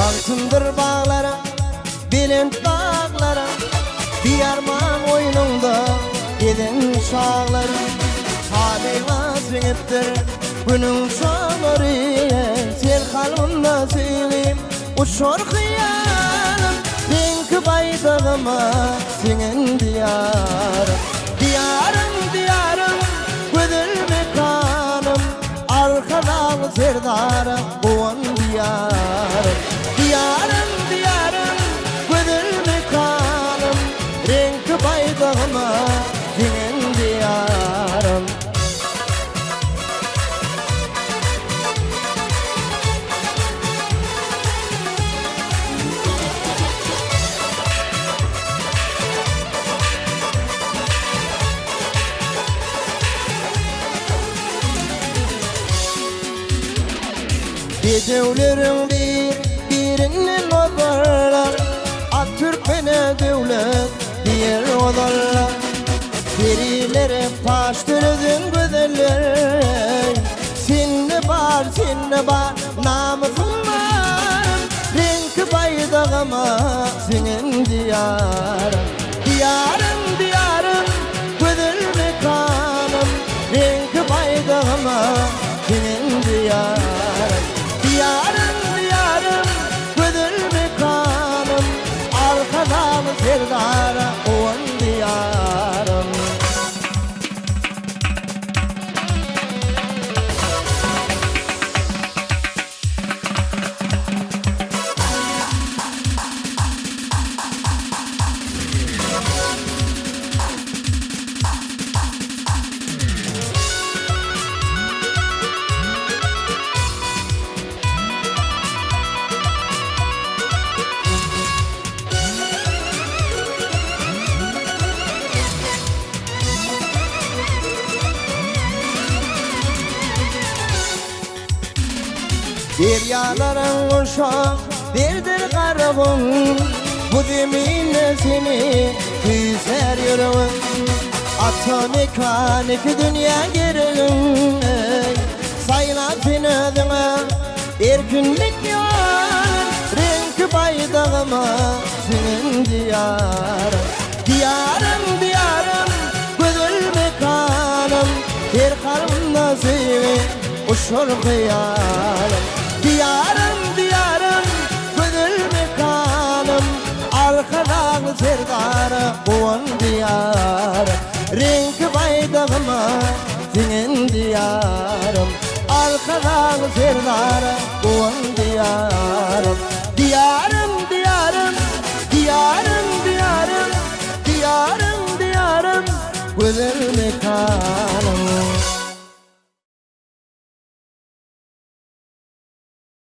Altındır bağlara, bilent dağlara, diyarman oyununda gidin şağlara. Haleyla zingittir günün şağları, sen kalbimda sevim uçur hıyalım. Renk baydağıma senin diyarım, diyarım diyarım güdül mekanım. Arkadan serdara oğan diyarım, diyarım diyarım güdül mekanım. Renk baydağıma senin diyarım. Gecevlerin birinden odarlar, Ak Türkmen'e devlet diğer odarlar. Derilere paştırdın güzeller, Sinne var namusum var. Renk baydağıma senin diyarım, diyarım diyarım güzel mekanım. Renk baydağıma senin diyarım, diyarım diyarım güzel mekanım. Arkadan serdara oğan diyarım. Deryaların koşak derdir karabın, bu deminle seni küser yürüvün. Atı mekanik dünya gerilim, sayla sen ödüne erkinlik yar. Renk baydağıma senin diyarım, diyarım diyarım güzel mekanım. Her kalbimda sevi uçur hıyalım, diyarım diyarım güzel mekanım. Arkadan serdara oğan diyarım, renk baydağıma senin diyarım. Arkadan serdara oğan diyarım, diyarım diyarım diyarım